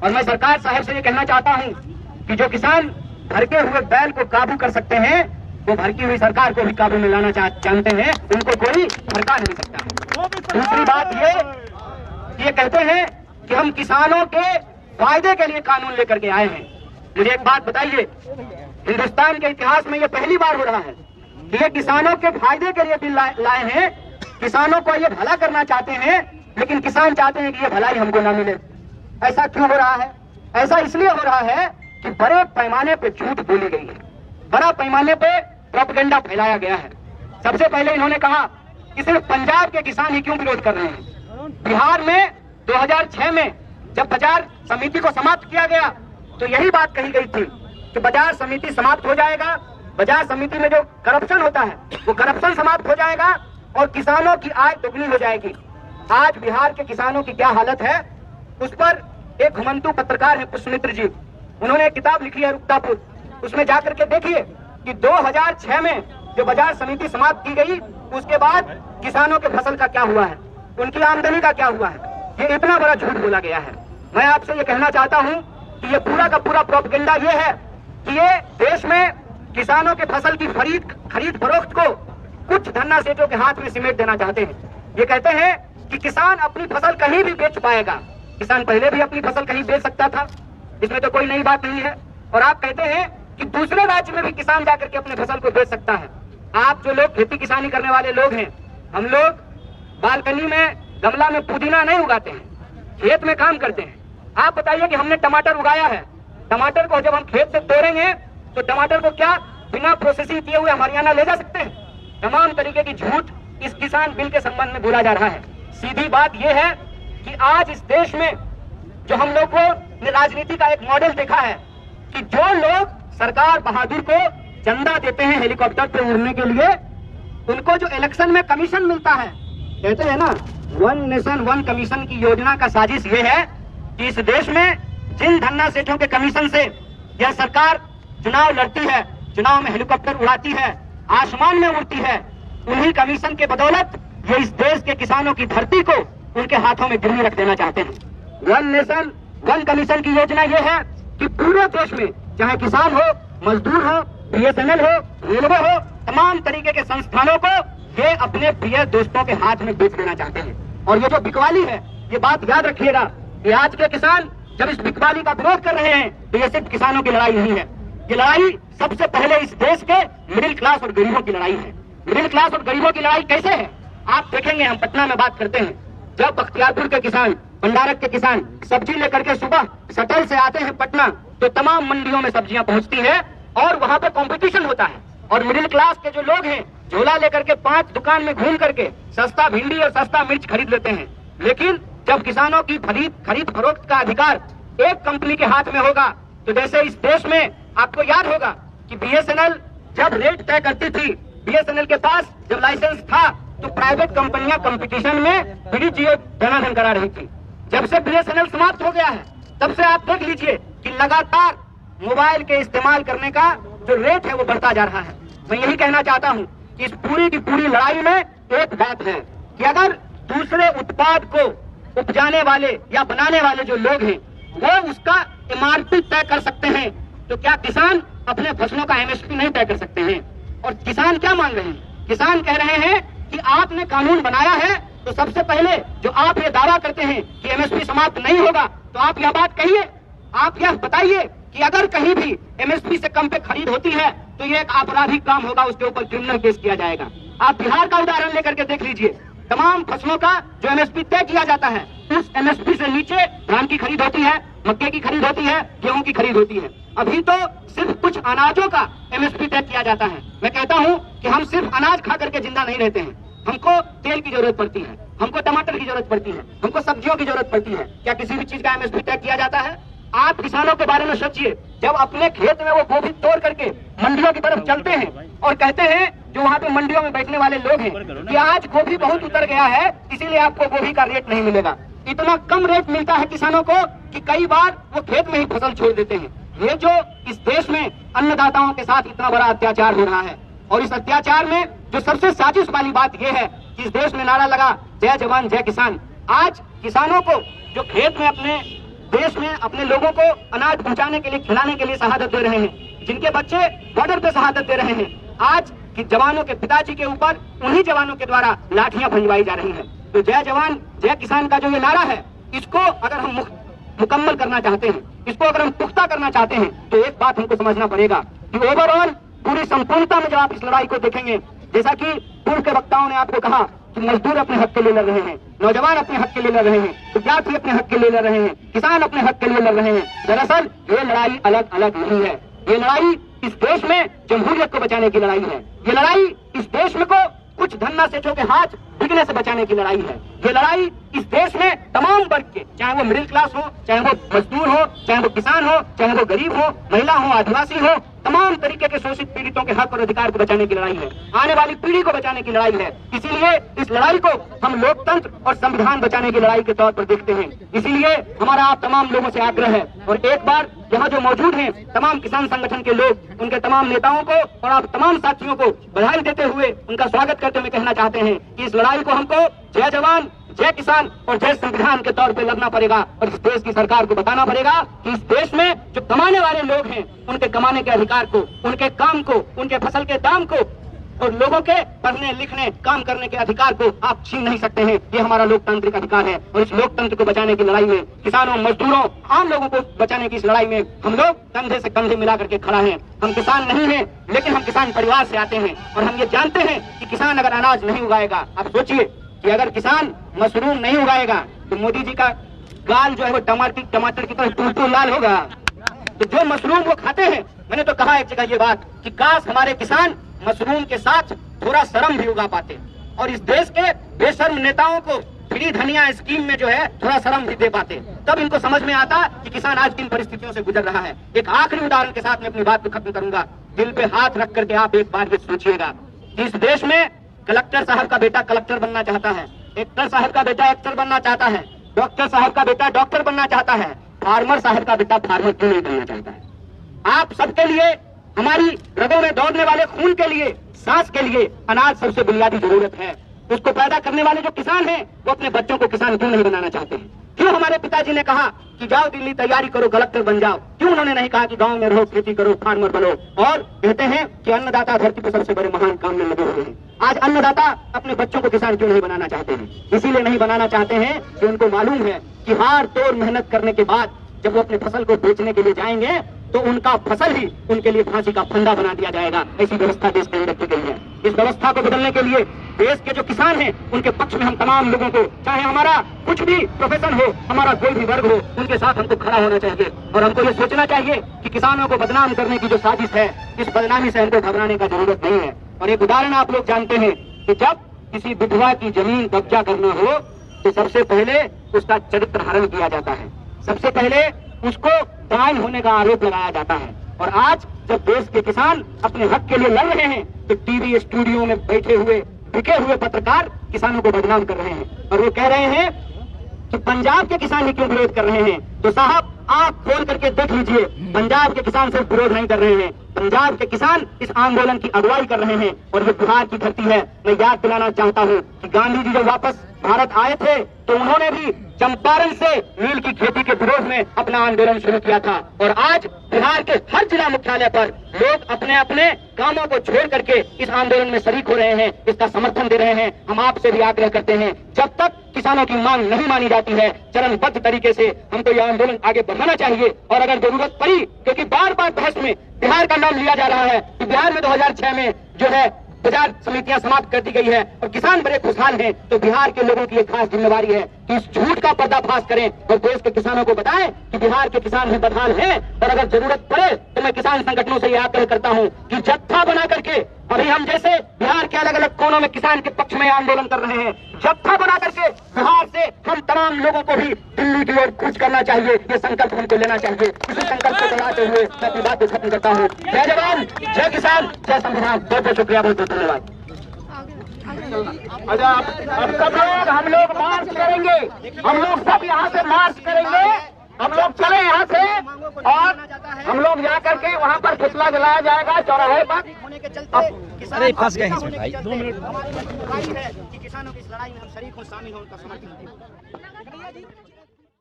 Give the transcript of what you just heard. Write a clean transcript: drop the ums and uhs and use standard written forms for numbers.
और मैं सरकार साहब से ये कहना चाहता हूँ कि जो किसान भड़के हुए बैल को काबू कर सकते हैं वो भड़की हुई सरकार को भी काबू में लाना जानते हैं, उनको कोई भड़का नहीं सकता। दूसरी बात ये कहते हैं कि हम किसानों के फायदे के लिए कानून लेकर के आए हैं। मुझे एक बात बताइए, हिंदुस्तान के इतिहास में ये पहली बार हो रहा है कि ये किसानों के फायदे के लिए बिल लाए हैं। किसानों को ये भला करना चाहते हैं, लेकिन किसान चाहते हैं कि ये भलाई हमको ना मिले। ऐसा क्यों हो रहा है? ऐसा इसलिए हो रहा है कि बड़े पैमाने पे झूठ बोली गई है, बड़ा पैमाने पे प्रोपेगेंडा फैलाया गया है। सबसे पहले इन्होंने कहा कि सिर्फ पंजाब के किसान ही क्यों विरोध कर रहे हैं। बिहार में 2006 में जब बाजार समिति को समाप्त किया गया तो यही बात कही गई थी कि बाजार समिति समाप्त हो जाएगा, बाजार समिति में जो करप्शन होता है वो करप्शन समाप्त हो जाएगा और किसानों की आय दोगुनी हो जाएगी। आज बिहार के किसानों की क्या हालत है, उस पर एक घुमंतु पत्रकार है पुष्पमित्र जी, उन्होंने एक किताब लिखी है रुक्तापुर, उसमें जाकर के देखिए कि 2006 में जो बाजार समिति समाप्त की गई उसके बाद किसानों के फसल का क्या हुआ है, उनकी आमदनी का क्या हुआ है। ये इतना बड़ा झूठ बोला गया है। मैं आपसे ये कहना चाहता हूँ कि ये पूरा का पूरा प्रोपेगेंडा ये है कि ये देश में किसानों के फसल की खरीद फरोख्त को कुछ धन्ना सेठों के हाथ में सिमेट देना चाहते हैं। ये कहते हैं कि किसान अपनी फसल कहीं भी बेच पाएगा। किसान पहले भी अपनी फसल कहीं बेच सकता था, इसमें तो कोई नई बात नहीं है। और आप कहते हैं कि दूसरे राज्य में भी किसान जाकर के अपने फसल को बेच सकता है। आप जो लोग खेती किसानी करने वाले लोग हैं, हम लोग बालकनी में गमला में पुदीना नहीं उगाते हैं, खेत में काम करते हैं। आप बताइए कि हमने टमाटर उगाया है, टमाटर को जब हम खेत से तोड़ेंगे तो टमाटर को क्या बिना प्रोसेसिंग किए हुए हरियाणा ले जा सकते हैं? तमाम तरीके की झूठ इस किसान बिल के संबंध में बोला जा रहा है। सीधी बात यह है कि आज इस देश में जो हम लोग को राजनीति का एक मॉडल देखा है कि जो लोग सरकार बहादुर को चंदा देते हैं हेलीकॉप्टर पे उड़ने के लिए, उनको जो इलेक्शन में कमीशन मिलता है, कहते हैं ना वन नेशन वन कमीशन की योजना का साजिश ये है कि इस देश में जिन धन्ना सेठों के कमीशन से यह सरकार चुनाव लड़ती है, चुनाव में हेलीकॉप्टर उड़ाती है, आसमान में उड़ती है, उन्हीं कमीशन के बदौलत ये इस देश के किसानों की धरती को उनके हाथों में गिरवी रख देना चाहते हैं। वन नेशन वन कमीशन की योजना ये है कि पूरे देश में चाहे किसान हो, मजदूर हो, BSNL हो, रेलवे हो, तमाम तरीके के संस्थानों को ये अपने प्रिय दोस्तों के हाथ में बेच देना चाहते हैं। और ये जो बिकवाली है, ये बात याद रखिएगा कि आज के किसान जब इस बिकवाली का विरोध कर रहे हैं तो ये सिर्फ किसानों की लड़ाई नहीं है, ये लड़ाई सबसे पहले इस देश के मिडिल क्लास और गरीबों की लड़ाई है। मिडिल क्लास और गरीबों की लड़ाई कैसे है आप देखेंगे। हम पटना में बात करते हैं, जब बख्तियारपुर के किसान, भंडारक के किसान सब्जी लेकर के सुबह सटल से आते हैं पटना तो तमाम मंडियों में सब्जियां पहुंचती है और वहां पे कंपटीशन होता है। और मिडिल क्लास के जो लोग हैं झोला लेकर के 5 दुकान में घूम करके सस्ता भिंडी और सस्ता मिर्च खरीद लेते हैं। लेकिन जब किसानों की खरीद फरोख्त का अधिकार एक कंपनी के हाथ में होगा तो जैसे इस देश में आपको याद होगा कि BSNL जब रेट तय करती थी, BSNL के पास जब लाइसेंस था तो प्राइवेट कंपनियां कंपटीशन में फ्री जियो धनाधन करा रही थी। जब से BSNL समाप्त हो गया है तब से आप देख लीजिए कि लगातार मोबाइल के इस्तेमाल करने का जो रेट है वो बढ़ता जा रहा है। मैं यही कहना चाहता हूं कि इस पूरी की पूरी लड़ाई में एक बात है कि अगर दूसरे उत्पाद को उपजाने वाले या बनाने वाले जो लोग हैं वो उसका MRP तय कर सकते हैं तो क्या किसान अपने फसलों का MSP नहीं तय कर सकते हैं? और किसान क्या मांग रहे हैं? किसान कह रहे हैं कि आपने कानून बनाया है तो सबसे पहले जो आप ये दावा करते हैं कि MSP समाप्त नहीं होगा तो आप यह बात कहिए, आप यह बताइए कि अगर कहीं भी MSP से कम पे खरीद होती है तो ये एक आपराधिक काम होगा, उसके ऊपर क्रिमिनल केस किया जाएगा। आप बिहार का उदाहरण लेकर के देख लीजिए, तमाम फसलों का जो MSP तय किया जाता है उस MSP से नीचे धान की खरीद होती है, मक्के की खरीद होती है, गेहूं की खरीद होती है। अभी तो सिर्फ कुछ अनाजों का MSP तय किया जाता है। मैं कहता हूं कि हम सिर्फ अनाज खा करके जिंदा नहीं रहते हैं, हमको तेल की जरूरत पड़ती है, हमको टमाटर की जरूरत पड़ती है, हमको सब्जियों की जरूरत पड़ती है। क्या किसी भी चीज का MSP तय किया जाता है? आप किसानों के बारे में सोचिए, जब अपने खेत में वो गोभी तोड़ करके मंडियों की तरफ चलते हैं और कहते हैं जो वहाँ पे मंडियों में बैठने वाले लोग हैं कि आज गोभी बहुत उतर गया है इसीलिए आपको गोभी का रेट नहीं मिलेगा। इतना कम रेट मिलता है किसानों को कि कई बार वो खेत में ही फसल छोड़ देते हैं। ये जो इस देश में अन्नदाताओं के साथ इतना बड़ा अत्याचार हो रहा है और इस अत्याचार में जो सबसे साजिश वाली बात यह है कि इस देश में नारा लगा जय जवान जय किसान। आज किसानों को जो खेत में अपने देश में अपने लोगों को अनाज पहुंचाने के लिए, खिलाने के लिए शहादत दे रहे हैं, जिनके बच्चे बॉर्डर पे शहादत दे रहे हैं, आज कि जवानों के पिताजी के ऊपर उन्हीं जवानों के द्वारा लाठियां भंजवाई जा रही हैं। तो जय जवान जय किसान का जो ये नारा है, इसको अगर हम मुकम्मल करना चाहते हैं, इसको अगर हम पुख्ता करना चाहते हैं, तो एक बात हमको समझना पड़ेगा कि ओवरऑल पूरी संपूर्णता में जब आप इस लड़ाई को देखेंगे, जैसा कि पूर्व के वक्ताओं ने आपको कहा कि मजदूर अपने हक के लिए लड़ रहे हैं, नौजवान अपने हक के लिए लड़ रहे हैं, विद्यार्थी अपने हक के लिए लड़ रहे हैं, किसान अपने हक के लिए लड़ रहे हैं। दरअसल ये लड़ाई अलग अलग नहीं है, ये लड़ाई इस देश में जमहूरियत को बचाने की लड़ाई है। ये लड़ाई इस देश में को कुछ धन्ना सेठों के हाथ बिकने से बचाने की लड़ाई है। ये लड़ाई इस देश में तमाम वर्ग के, चाहे वो मिडिल क्लास हो, चाहे वो मजदूर हो, चाहे वो किसान हो, चाहे वो गरीब हो, महिला हो, आदिवासी हो, तमाम तरीके के शोषित पीड़ितों के हक और अधिकार को बचाने की लड़ाई है, आने वाली पीढ़ी को बचाने की लड़ाई है। इसीलिए इस लड़ाई को हम लोकतंत्र और संविधान बचाने की लड़ाई के तौर पर देखते हैं। इसीलिए हमारा आप तमाम लोगों से आग्रह है, और एक बार यहाँ जो मौजूद हैं तमाम किसान संगठन के लोग, उनके तमाम नेताओं को और आप तमाम साथियों को बधाई देते हुए, उनका स्वागत करते हुए कहना चाहते हैं कि इस लड़ाई को हमको जय जवान जय किसान और जय संविधान के तौर पे लड़ना पड़ेगा, और इस देश की सरकार को बताना पड़ेगा कि इस देश में जो कमाने वाले लोग हैं, उनके कमाने के अधिकार को, उनके काम को, उनके फसल के दाम को और लोगों के पढ़ने लिखने काम करने के अधिकार को आप छीन नहीं सकते हैं। ये हमारा लोकतांत्रिक अधिकार है, और इस लोकतंत्र को बचाने की लड़ाई में, किसानों, मजदूरों, आम लोगों को बचाने की इस लड़ाई में हम लोग कंधे से कंधे मिला करके खड़ा है। हम किसान नहीं हैं, लेकिन हम किसान परिवार से आते हैं, और हम ये जानते हैं कि किसान अगर अनाज नहीं उगाएगा, आप सोचिए कि अगर किसान मशरूम नहीं उगाएगा तो मोदी जी का गाल जो है वो टमाटर की तरह टूल लाल होगा। तो जो मशरूम वो खाते हैं, मैंने तो कहा एक जगह ये बात कि काश हमारे किसान मशरूम के साथ थोड़ा शर्म भी उगा पाते, और इस देश के बेशर्म नेताओं को फ्री धनिया स्कीम में जो है थोड़ा शर्म भी दे पाते, तब इनको समझ में आता कि किसान आज किन परिस्थितियों से गुजर रहा है। एक आखिरी उदाहरण के साथ मैं अपनी बात को खत्म करूंगा। दिल पे हाथ रख करके आप एक बार ये सोचिएगा, इस देश में कलेक्टर साहब का बेटा कलेक्टर बनना चाहता है, एक्टर साहब का बेटा एक्टर बनना चाहता है, डॉक्टर साहब का बेटा डॉक्टर बनना चाहता है, फार्मर साहब का बेटा फार्मर क्यों नहीं बनना चाहता है? आप सबके लिए, हमारी रगों में दौड़ने वाले खून के लिए, सांस के लिए अनाज सबसे बुनियादी जरूरत है। उसको पैदा करने वाले जो किसान हैं, वो अपने बच्चों को किसान क्यों नहीं बनाना चाहते हैं? क्यों हमारे पिताजी ने कहा कि जाओ दिल्ली तैयारी करो, कलेक्टर बन जाओ? क्यों उन्होंने नहीं कहा कि गांव में रहो, खेती करो, फार्मर बनो? और कहते हैं कि अन्नदाता धरती पर सबसे बड़े महान काम में लगे हुए हैं। आज अन्नदाता अपने बच्चों को किसान क्यों नहीं बनाना चाहते हैं? इसीलिए नहीं बनाना चाहते हैं कि उनको मालूम है कि हार तोड़ मेहनत करने के बाद जब वो अपने फसल को बेचने के लिए जाएंगे, तो उनका फसल ही उनके लिए फांसी का फंदा बना दिया जाएगा। ऐसी व्यवस्था देश के अंदर की गई है। इस व्यवस्था को बदलने के लिए देश के जो किसान हैं, उनके पक्ष में हम तमाम लोगों को, चाहे हमारा कुछ भी प्रोफेशन हो, हमारा कोई भी वर्ग हो, उनके साथ हमको खड़ा होना चाहिए, और हमको ये सोचना चाहिए कि किसानों को बदनाम करने की जो साजिश है, इस बदनामी से हमको घबराने का जरूरत नहीं है। और एक उदाहरण आप लोग जानते हैं कि जब किसी विधवा की जमीन कब्जा करना हो, तो सबसे पहले उसका चरित्र हरण किया जाता है, सबसे पहले उसको दान होने का आरोप लगाया जाता है। और आज जब देश के किसान अपने हक के लिए लड़ रहे हैं, तो टीवी स्टूडियो में बैठे हुए बिके हुए पत्रकार किसानों को बदनाम कर रहे हैं, और वो कह रहे हैं कि पंजाब के किसान ही क्यों विरोध कर रहे हैं? तो साहब, आप खोल करके देख लीजिए, पंजाब के किसान सिर्फ विरोध नहीं कर रहे हैं, पंजाब के किसान इस आंदोलन की अगुवाई कर रहे हैं, और ये बिहार की धरती है। मैं याद दिलाना चाहता हूँ कि गांधी जी जब वापस भारत आए थे, तो उन्होंने भी चंपारण से नील की खेती के विरोध में अपना आंदोलन शुरू किया था। और आज बिहार के हर जिला मुख्यालय पर लोग अपने अपने कामों को छोड़ करके इस आंदोलन में शरीक हो रहे हैं, इसका समर्थन दे रहे हैं। हम आपसे भी आग्रह करते हैं, जब तक किसानों की मांग नहीं मानी जाती है, चरणबद्ध तरीके से हमको यह आंदोलन आगे बढ़ाना चाहिए। और अगर जरूरत पड़ी, क्योंकि बार बार बहस में बिहार का नाम लिया जा रहा है कि बिहार में 2006 में जो है बाजार समितियां समाप्त कर दी गई है और किसान बड़े खुशहाल हैं, तो बिहार के लोगों की एक खास जिम्मेवारी है कि इस झूठ का पर्दाफाश करें और देश के किसानों को बताएं कि बिहार के किसान ही बदहाल हैं। और अगर जरूरत पड़े तो मैं किसान संगठनों से यह आग्रह करता हूं कि जत्था बना करके, अभी हम जैसे बिहार के अलग अलग कोनों में किसान के पक्ष में आंदोलन कर रहे हैं, जत्था बना करके बिहार से हम तमाम लोगों को भी दिल्ली की ओर कूच करना चाहिए। ये संकल्प हमको लेना चाहिए। इसी संकल्प को बढ़ाते हुए मैं अपनी बात को खत्म करता हूँ। जय जवान, जय किसान, जय संविधान। बहुत बहुत शुक्रिया, बहुत बहुत धन्यवाद। अच्छा, अब सब लोग, हम लोग मार्च करेंगे, हम लोग सब यहाँ से मार्च करेंगे, हम लोग चले यहाँ से, और हम लोग जा करके वहाँ पर पुतला जलाया जाएगा चौराहे पर। अरे फंस गए इसमें भाई, 2 मिनट। हमारी जिम्मेदारी है कि किसानों की इस लड़ाई में हम शरीक हों, शामिल हों, उनका समर्थन करें।